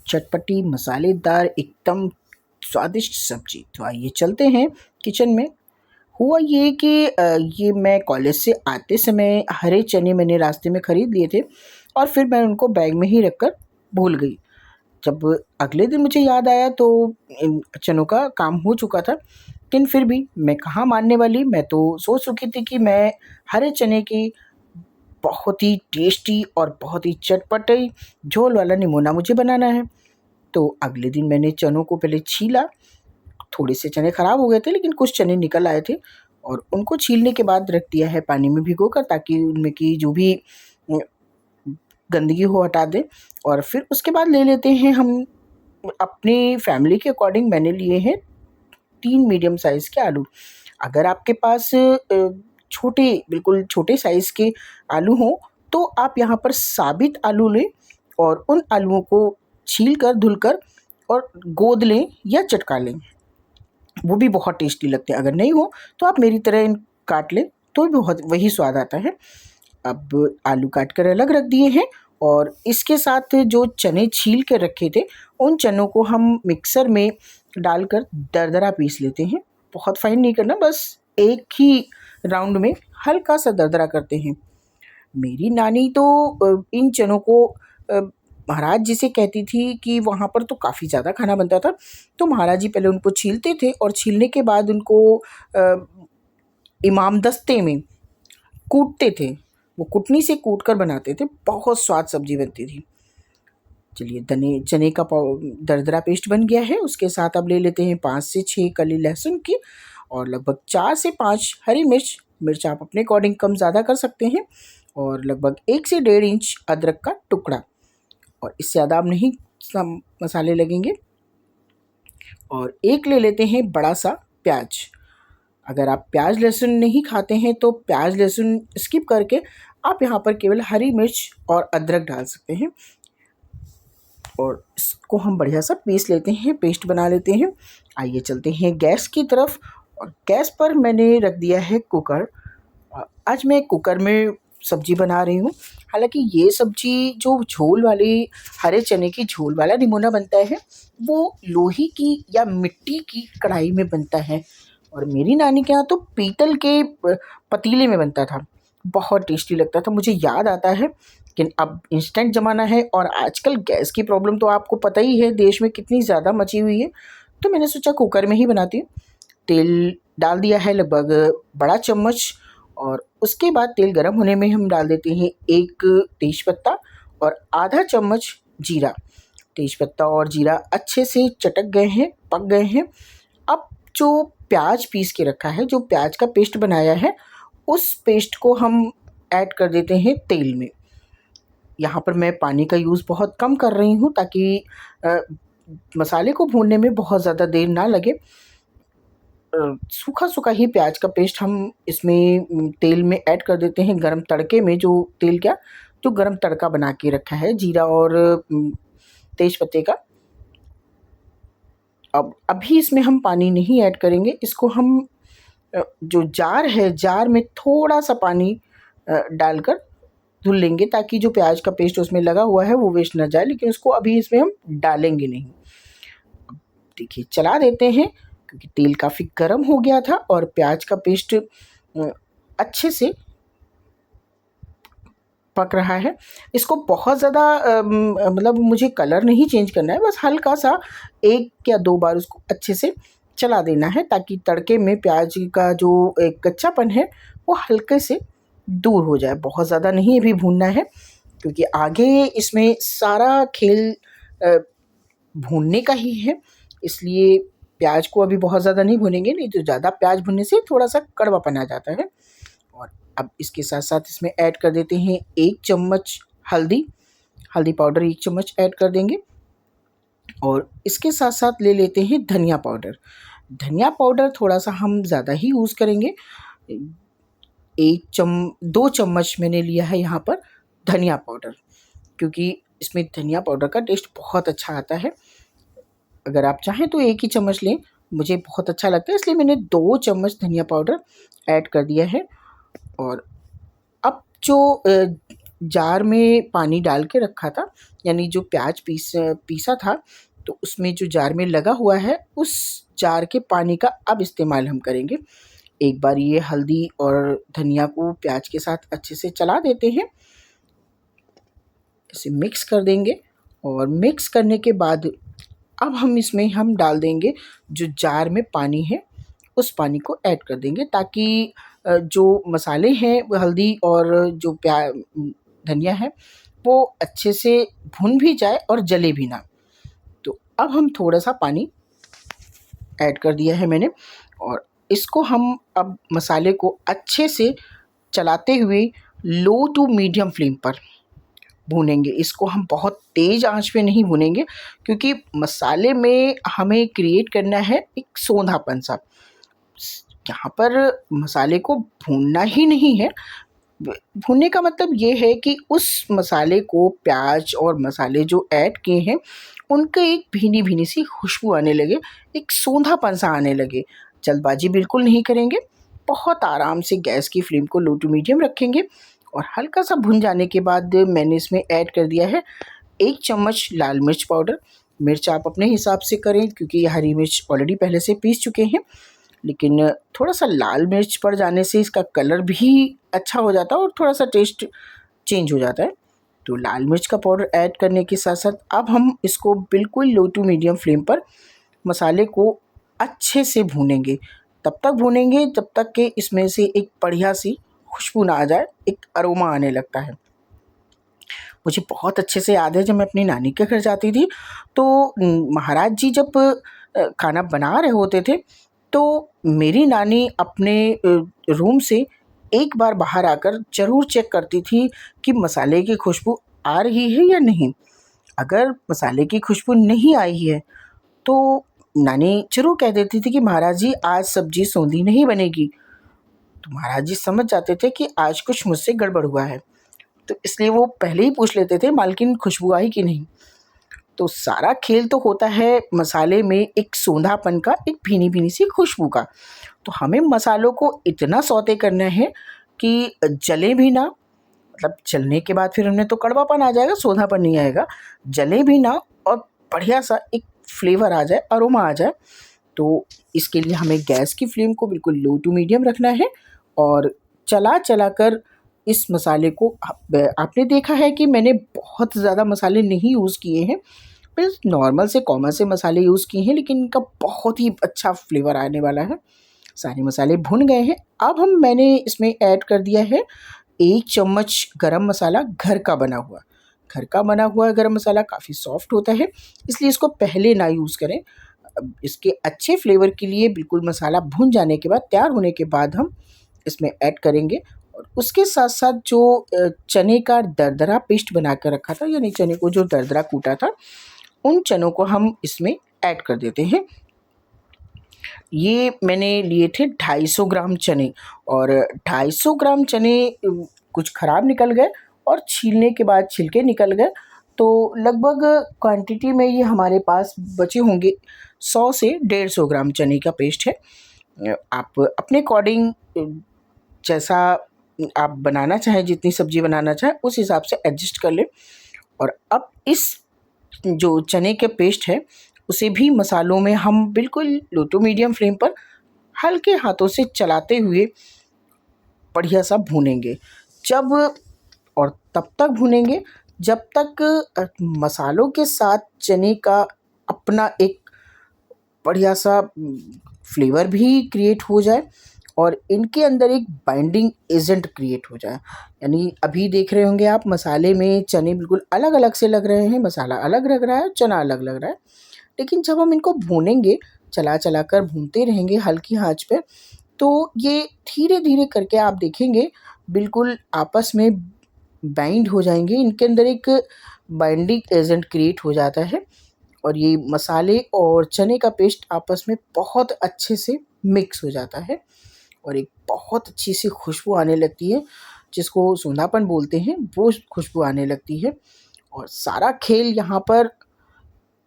चटपटी मसालेदार एकदम स्वादिष्ट सब्जी। तो आइए चलते हैं किचन में। हुआ ये कि ये मैं कॉलेज से आते समय हरे चने मैंने रास्ते में ख़रीद लिए थे और फिर मैं उनको बैग में ही रख कर भूल गई। जब अगले दिन मुझे याद आया तो इन चनों का काम हो चुका था, लेकिन फिर भी मैं कहाँ मानने वाली। मैं तो सोच चुकी थी कि मैं हरे चने की बहुत ही टेस्टी और बहुत ही चटपटे झोल वाला निमोना मुझे बनाना है। तो अगले दिन मैंने चनों को पहले छीला। थोड़े से चने ख़राब हो गए थे, लेकिन कुछ चने निकल आए थे और उनको छीलने के बाद रख दिया है पानी में भिगोकर, ताकि उनमें की जो भी गंदगी हो हटा दें। और फिर उसके बाद ले लेते हैं हम अपनी फैमिली के अकॉर्डिंग मैंने लिए हैं 3 मीडियम साइज़ के आलू। अगर आपके पास छोटे बिल्कुल छोटे साइज़ के आलू हों तो आप यहाँ पर साबित आलू लें और उन आलुओं को छील कर धुल कर और गोद लें या चटका लें, वो भी बहुत टेस्टी लगते हैं। अगर नहीं हो तो आप मेरी तरह काट लें तो भी बहुत वही स्वाद आता है। अब आलू काट कर अलग रख दिए हैं और इसके साथ जो चने छील के रखे थे उन चनों को हम मिक्सर में डालकर दरदरा पीस लेते हैं। बहुत फाइन नहीं करना, बस एक ही राउंड में हल्का सा दरदरा करते हैं। मेरी नानी तो इन चनों को महाराज जिसे कहती थी कि वहाँ पर तो काफ़ी ज़्यादा खाना बनता था। तो महाराज जी पहले उनको छीलते थे और छीलने के बाद उनको इमामदस्ते में कूटते थे। वो कुटनी से कूट कर बनाते थे, बहुत स्वाद सब्ज़ी बनती थी। चलिए चने का दरदरा पेस्ट बन गया है। उसके साथ अब ले लेते हैं 5 से 6 कली लहसुन की और लगभग 4 से 5 हरी मिर्च आप अपने अकॉर्डिंग कम ज़्यादा कर सकते हैं, और लगभग 1 से 1.5 इंच अदरक का टुकड़ा, और इससे ज़्यादा अब नहीं सब मसाले लगेंगे। और एक ले लेते हैं बड़ा सा प्याज। अगर आप प्याज लहसुन नहीं खाते हैं तो प्याज लहसुन स्किप करके आप यहाँ पर केवल हरी मिर्च और अदरक डाल सकते हैं। और इसको हम बढ़िया सा पीस लेते हैं, पेस्ट बना लेते हैं। आइए चलते हैं गैस की तरफ, और गैस पर मैंने रख दिया है कुकर। आज मैं कुकर में सब्ज़ी बना रही हूँ। हालांकि ये सब्ज़ी जो झोल वाली हरे चने की झोल वाला निमोना बनता है वो लोहे की या मिट्टी की कढ़ाई में बनता है, और मेरी नानी के यहाँ तो पीतल के पतीले में बनता था। बहुत टेस्टी लगता था, मुझे याद आता है। लेकिन अब इंस्टेंट ज़माना है और आजकल गैस की प्रॉब्लम तो आपको पता ही है देश में कितनी ज़्यादा मची हुई है, तो मैंने सोचा कुकर में ही बनाती हूँ। तेल डाल दिया है लगभग बड़ा चम्मच, और उसके बाद तेल गर्म होने में हम डाल देते हैं 1 तेज़पत्ता और आधा चम्मच जीरा। तेज़पत्ता और जीरा अच्छे से चटक गए हैं, पक गए हैं। अब जो प्याज पीस के रखा है, जो प्याज का पेस्ट बनाया है, उस पेस्ट को हम ऐड कर देते हैं तेल में। यहाँ पर मैं पानी का यूज़ बहुत कम कर रही हूँ ताकि मसाले को भूनने में बहुत ज़्यादा देर ना लगे। सूखा ही प्याज का पेस्ट हम इसमें तेल में ऐड कर देते हैं, गरम तड़के में। जो गरम तड़का बना के रखा है जीरा और तेज़पत्ते का। अब अभी इसमें हम पानी नहीं ऐड करेंगे, इसको हम जो जार है, जार में थोड़ा सा पानी डालकर धुल लेंगे, ताकि जो प्याज का पेस्ट उसमें लगा हुआ है वो वेस्ट ना जाए, लेकिन उसको अभी इसमें हम डालेंगे नहीं। देखिए चला देते हैं, क्योंकि तेल काफ़ी गर्म हो गया था और प्याज का पेस्ट अच्छे से पक रहा है। इसको बहुत ज़्यादा मतलब मुझे कलर नहीं चेंज करना है, बस हल्का सा 1 या 2 बार उसको अच्छे से चला देना है, ताकि तड़के में प्याज का जो एक कच्चापन है वो हल्के से दूर हो जाए। बहुत ज़्यादा नहीं अभी भूनना है, क्योंकि आगे इसमें सारा खेल भूनने का ही है, इसलिए प्याज को अभी बहुत ज़्यादा नहीं भूनेंगे, नहीं तो ज़्यादा प्याज भुनने से थोड़ा सा कड़वापन आ जाता है। और अब इसके साथ साथ इसमें ऐड कर देते हैं 1 चम्मच हल्दी पाउडर 1 चम्मच ऐड कर देंगे, और इसके साथ साथ ले लेते हैं धनिया पाउडर थोड़ा सा हम ज़्यादा ही यूज़ करेंगे। 2 चम्मच मैंने लिया है यहाँ पर धनिया पाउडर, क्योंकि इसमें धनिया पाउडर का टेस्ट बहुत अच्छा आता है। अगर आप चाहें तो 1 ही चम्मच लें, मुझे बहुत अच्छा लगता है इसलिए मैंने 2 चम्मच धनिया पाउडर ऐड कर दिया है। और अब जो जार में पानी डाल के रखा था, यानी जो प्याज पीसा था तो उसमें जो जार में लगा हुआ है उस जार के पानी का अब इस्तेमाल हम करेंगे। एक बार ये हल्दी और धनिया को प्याज के साथ अच्छे से चला देते हैं, इसे मिक्स कर देंगे और मिक्स करने के बाद अब हम डाल देंगे जो जार में पानी है, उस पानी को ऐड कर देंगे ताकि जो मसाले हैं वो हल्दी और जो धनिया है वो अच्छे से भुन भी जाए और जले भी ना। तो अब हम थोड़ा सा पानी ऐड कर दिया है मैंने और इसको हम अब मसाले को अच्छे से चलाते हुए लो टू मीडियम फ्लेम पर भूनेंगे। इसको हम बहुत तेज़ आंच पे नहीं भूनेंगे क्योंकि मसाले में हमें क्रिएट करना है एक सोंधापन सा। यहाँ पर मसाले को भूनना ही नहीं है, भूनने का मतलब ये है कि उस मसाले को प्याज और मसाले जो ऐड किए हैं उनके एक भीनी भीनी सी खुशबू आने लगे, एक सोंधापन सा आने लगे। जल्दबाजी बिल्कुल नहीं करेंगे, बहुत आराम से गैस की फ्लेम को लो टू मीडियम रखेंगे और हल्का सा भुन जाने के बाद मैंने इसमें ऐड कर दिया है 1 चम्मच लाल मिर्च पाउडर। मिर्च आप अपने हिसाब से करें क्योंकि हरी मिर्च ऑलरेडी पहले से पीस चुके हैं, लेकिन थोड़ा सा लाल मिर्च पड़ जाने से इसका कलर भी अच्छा हो जाता है और थोड़ा सा टेस्ट चेंज हो जाता है। तो लाल मिर्च का पाउडर ऐड करने के साथ साथ अब हम इसको बिल्कुल लो टू मीडियम फ्लेम पर मसाले को अच्छे से भूनेंगे। तब तक भूनेंगे जब तक कि इसमें से एक बढ़िया सी खुशबू ना आ जाए, एक अरोमा आने लगता है। मुझे बहुत अच्छे से याद है जब मैं अपनी नानी के घर जाती थी तो महाराज जी जब खाना बना रहे होते थे तो मेरी नानी अपने रूम से एक बार बाहर आकर ज़रूर चेक करती थी कि मसाले की खुशबू आ रही है या नहीं। अगर मसाले की खुशबू नहीं आई है तो नानी ज़रूर कह देती थी कि महाराज जी आज सब्ज़ी सौंधी नहीं बनेगी। तो महाराज जी समझ जाते थे कि आज कुछ मुझसे गड़बड़ हुआ है, तो इसलिए वो पहले ही पूछ लेते थे मालकिन खुशबू आई कि नहीं। तो सारा खेल तो होता है मसाले में एक सोंधापन का, एक भीनी भीनी सी खुशबू का। तो हमें मसालों को इतना सौते करना है कि जले भी ना, मतलब जलने के बाद फिर उनमें तो कड़वापन आ जाएगा, सोंधापन नहीं आएगा, जले भी ना और बढ़िया सा एक फ्लेवर आ जाए, अरोमा आ जाए। तो इसके लिए हमें गैस की फ्लेम को बिल्कुल लो टू मीडियम रखना है और चला चला कर इस मसाले को आपने देखा है कि मैंने बहुत ज़्यादा मसाले नहीं यूज़ किए हैं, बस नॉर्मल से कॉमन से मसाले यूज़ किए हैं, लेकिन इनका बहुत ही अच्छा फ्लेवर आने वाला है। सारे मसाले भुन गए हैं। अब मैंने इसमें ऐड कर दिया है 1 चम्मच गरम मसाला, घर का बना हुआ। घर का बना हुआ गरम मसाला काफ़ी सॉफ्ट होता है, इसलिए इसको पहले ना यूज़ करें। अब इसके अच्छे फ्लेवर के लिए बिल्कुल मसाला भुन जाने के बाद, तैयार होने के बाद हम इसमें ऐड करेंगे और उसके साथ साथ जो चने का दरदरा पेस्ट बना कर रखा था, यानी चने को जो दरदरा कूटा था, उन चनों को हम इसमें ऐड कर देते हैं। ये मैंने लिए थे 250 ग्राम चने और 250 ग्राम चने कुछ ख़राब निकल गए और छीलने के बाद छिलके निकल गए, तो लगभग क्वांटिटी में ये हमारे पास बचे होंगे 100 से 150 ग्राम चने का पेस्ट है। आप अपने अकॉर्डिंग जैसा आप बनाना चाहें, जितनी सब्ज़ी बनाना चाहें उस हिसाब से एडजस्ट कर लें। और अब इस जो चने के पेस्ट है उसे भी मसालों में हम बिल्कुल लो टू मीडियम फ्लेम पर हल्के हाथों से चलाते हुए बढ़िया सा भूनेंगे। जब और तब तक भूनेंगे जब तक मसालों के साथ चने का अपना एक बढ़िया सा फ्लेवर भी क्रिएट हो जाए और इनके अंदर एक बाइंडिंग एजेंट क्रिएट हो जाए। यानी अभी देख रहे होंगे आप मसाले में चने बिल्कुल अलग अलग से लग रहे हैं, मसाला अलग लग रहा है, चना अलग लग रहा है, लेकिन जब हम इनको भूनेंगे, चला चला कर भूनते रहेंगे हल्की आंच पे, तो ये धीरे धीरे करके आप देखेंगे बिल्कुल आपस में बाइंड हो जाएंगे। इनके अंदर एक बाइंडिंग एजेंट क्रिएट हो जाता है और ये मसाले और चने का पेस्ट आपस में बहुत अच्छे से मिक्स हो जाता है और एक बहुत अच्छी सी खुशबू आने लगती है, जिसको सोंधापन बोलते हैं, वो खुशबू आने लगती है। और सारा खेल यहाँ पर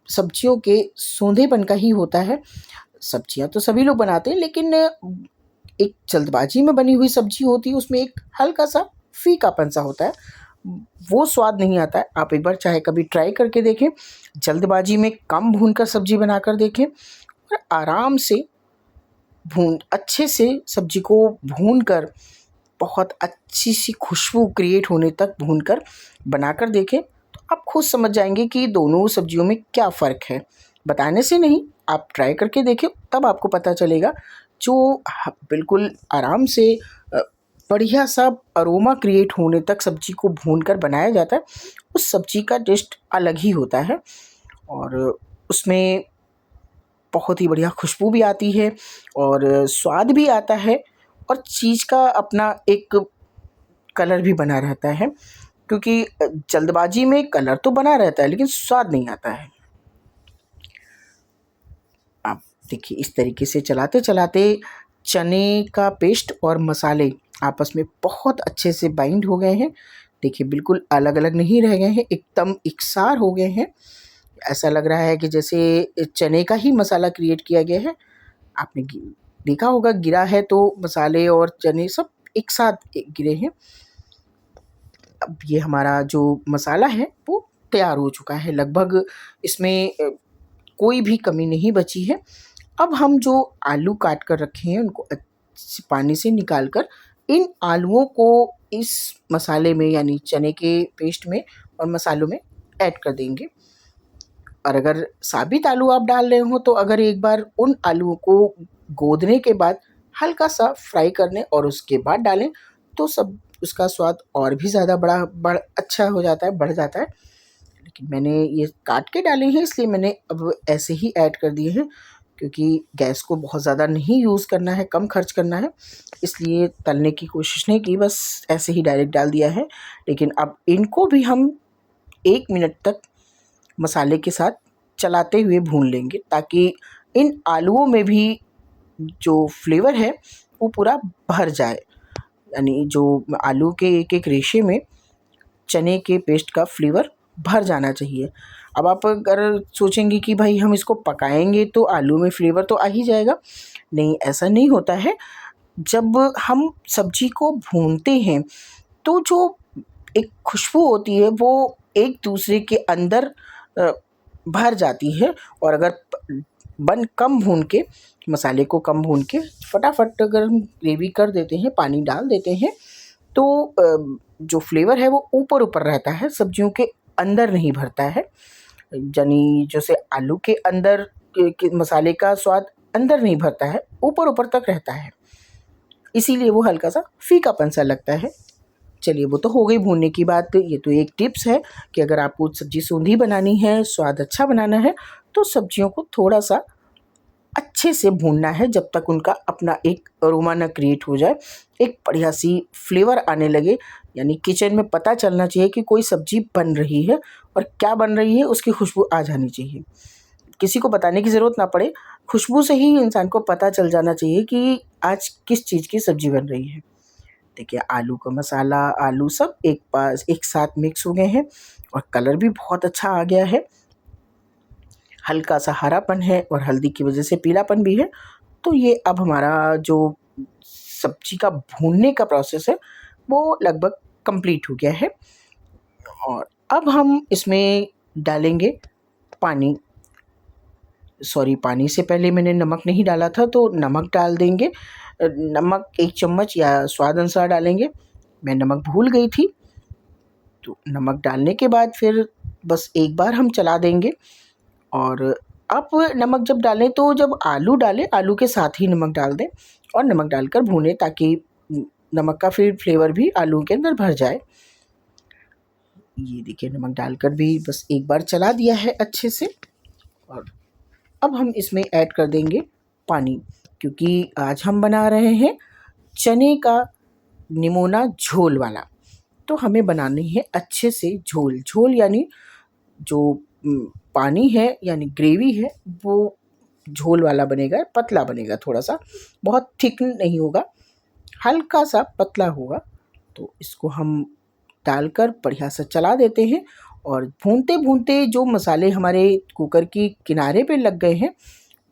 सब्जियों के सोंधेपन का ही होता है। सब्जियाँ तो सभी लोग बनाते हैं, लेकिन एक जल्दबाजी में बनी हुई सब्जी होती है, उसमें एक हल्का सा फीकापन सा होता है, वो स्वाद नहीं आता है। आप एक बार चाहे कभी ट्राई करके देखें, जल्दबाजी में कम भूनकर सब्ज़ी बनाकर देखें और आराम से अच्छे से सब्ज़ी को भूनकर बहुत अच्छी सी खुशबू क्रिएट होने तक भूनकर बनाकर देखें, तो आप खुद समझ जाएंगे कि दोनों सब्जियों में क्या फ़र्क है। बताने से नहीं, आप ट्राई करके देखें, तब आपको पता चलेगा। जो बिल्कुल आराम से बढ़िया सा अरोमा क्रिएट होने तक सब्ज़ी को भूनकर बनाया जाता है, उस सब्ज़ी का टेस्ट अलग ही होता है और उसमें बहुत ही बढ़िया खुशबू भी आती है और स्वाद भी आता है और चीज़ का अपना एक कलर भी बना रहता है, क्योंकि जल्दबाजी में कलर तो बना रहता है लेकिन स्वाद नहीं आता है। आप देखिए, इस तरीके से चलाते चलाते चने का पेस्ट और मसाले आपस में बहुत अच्छे से बाइंड हो गए हैं। देखिए, बिल्कुल अलग अलग नहीं रह गए हैं, एकदम इकसार हो गए हैं। ऐसा लग रहा है कि जैसे चने का ही मसाला क्रिएट किया गया है। आपने देखा होगा, गिरा है तो मसाले और चने सब एक साथ गिरे हैं। अब ये हमारा जो मसाला है वो तैयार हो चुका है लगभग, इसमें कोई भी कमी नहीं बची है। अब हम जो आलू काट कर रखे हैं उनको पानी से निकाल कर इन आलूओं को इस मसाले में यानी चने के पेस्ट में और मसालों में ऐड कर देंगे। और अगर साबित आलू आप डाल रहे हो तो अगर एक बार उन आलूओं को गोदने के बाद हल्का सा फ्राई करने और उसके बाद डालें तो सब उसका स्वाद और भी ज़्यादा बड़ा अच्छा हो जाता है, बढ़ जाता है। लेकिन मैंने ये काट के डाले हैं इसलिए मैंने अब ऐसे ही ऐड कर दिए हैं, क्योंकि गैस को बहुत ज़्यादा नहीं यूज़ करना है, कम खर्च करना है, इसलिए तलने की कोशिश नहीं की, बस ऐसे ही डायरेक्ट डाल दिया है। लेकिन अब इनको भी हम 1 मिनट तक मसाले के साथ चलाते हुए भून लेंगे ताकि इन आलूओं में भी जो फ्लेवर है वो पूरा भर जाए, यानी जो आलू के एक एक रेशे में चने के पेस्ट का फ्लेवर भर जाना चाहिए। अब आप अगर सोचेंगे कि भाई हम इसको पकाएंगे तो आलू में फ्लेवर तो आ ही जाएगा, नहीं, ऐसा नहीं होता है। जब हम सब्जी को भूनते हैं तो जो एक खुशबू होती है वो एक दूसरे के अंदर भर जाती है। और अगर कम भून के, मसाले को कम भून के फटाफट अगर हम ग्रेवी कर देते हैं, पानी डाल देते हैं, तो जो फ्लेवर है वो ऊपर ऊपर रहता है, सब्जियों के अंदर नहीं भरता है। यानी जैसे आलू के अंदर के मसाले का स्वाद अंदर नहीं भरता है, ऊपर ऊपर तक रहता है, इसीलिए वो हल्का सा फीकापन सा लगता है। चलिए, वो तो हो गई भूनने की बात। ये तो एक टिप्स है कि अगर आपको सब्ज़ी सूंधी बनानी है, स्वाद अच्छा बनाना है, तो सब्जियों को थोड़ा सा अच्छे से भूनना है जब तक उनका अपना एक अरोमा ना क्रिएट हो जाए, एक बढ़िया सी फ्लेवर आने लगे। यानी किचन में पता चलना चाहिए कि कोई सब्ज़ी बन रही है और क्या बन रही है उसकी खुशबू आ जानी चाहिए। किसी को बताने की ज़रूरत ना पड़े, खुशबू से ही इंसान को पता चल जाना चाहिए कि आज किस चीज़ की सब्ज़ी बन रही है। देखिए, आलू का मसाला, आलू सब एक साथ मिक्स हो गए हैं और कलर भी बहुत अच्छा आ गया है। हल्का सा हरापन है और हल्दी की वजह से पीलापन भी है। तो ये अब हमारा जो सब्जी का भूनने का प्रोसेस है वो लगभग कंप्लीट हो गया है। और अब हम इसमें डालेंगे पानी। सॉरी, पानी से पहले मैंने नमक नहीं डाला था, तो नमक डाल देंगे। नमक 1 चम्मच या स्वाद अनुसार डालेंगे। मैं नमक भूल गई थी, तो नमक डालने के बाद फिर बस एक बार हम चला देंगे। और आप नमक जब डालें तो जब आलू डालें, आलू के साथ ही नमक डाल दें और नमक डालकर भूनें ताकि नमक का फिर फ्लेवर भी आलू के अंदर भर जाए। ये देखिए, नमक डालकर भी बस एक बार चला दिया है अच्छे से। और अब हम इसमें ऐड कर देंगे पानी, क्योंकि आज हम बना रहे हैं चने का निमोना झोल वाला। तो हमें बनानी है अच्छे से झोल यानी जो पानी है यानी ग्रेवी है वो झोल वाला बनेगा, पतला बनेगा, थोड़ा सा, बहुत थिक नहीं होगा, हल्का सा पतला होगा। तो इसको हम डालकर बढ़िया से चला देते हैं और भूनते भूनते जो मसाले हमारे कुकर की किनारे पे लग गए हैं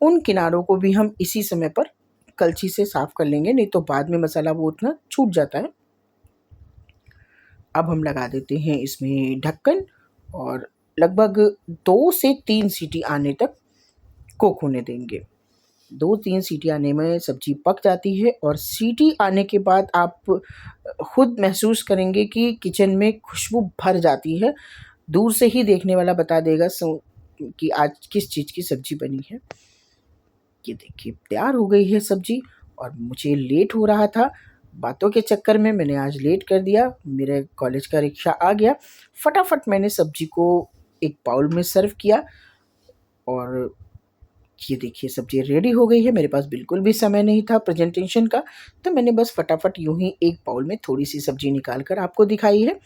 उन किनारों को भी हम इसी समय पर कलछी से साफ़ कर लेंगे, नहीं तो बाद में मसाला वो उतना छूट जाता है। अब हम लगा देते हैं इसमें ढक्कन और लगभग 2 से 3 सीटी आने तक कुक होने देंगे। 2-3 सीटी आने में सब्ज़ी पक जाती है और सीटी आने के बाद आप खुद महसूस करेंगे कि किचन में खुशबू भर जाती है। दूर से ही देखने वाला बता देगा कि आज किस चीज़ की सब्ज़ी बनी है। ये देखिए तैयार हो गई है सब्ज़ी और मुझे लेट हो रहा था। बातों के चक्कर में मैंने आज लेट कर दिया। मेरे कॉलेज का रिक्शा आ गया। फटाफट मैंने सब्ज़ी को एक बाउल में सर्व किया और ये देखिए सब्ज़ी रेडी हो गई है। मेरे पास बिल्कुल भी समय नहीं था प्रेजेंटेशन का, तो मैंने बस फटाफट यूँ ही एक बाउल में थोड़ी-सी सब्ज़ी निकाल कर आपको दिखाई है।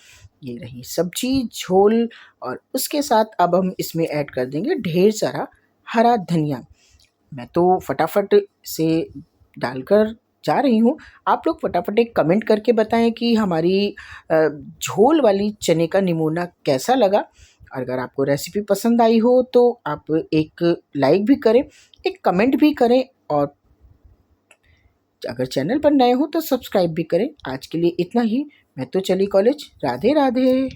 ये रही सब्ज़ी, झोल और उसके साथ अब हम इसमें ऐड कर देंगे ढेर सारा हरा धनिया। मैं तो फटाफट से डालकर जा रही हूँ। आप लोग फटाफट एक कमेंट करके बताएँ कि हमारी झोल वाली चने का निमोना कैसा लगा? अगर आपको रेसिपी पसंद आई हो तो आप एक लाइक भी करें, एक कमेंट भी करें और अगर चैनल पर नए हो तो सब्सक्राइब भी करें। आज के लिए इतना ही। मैं तो चली कॉलेज। राधे राधे।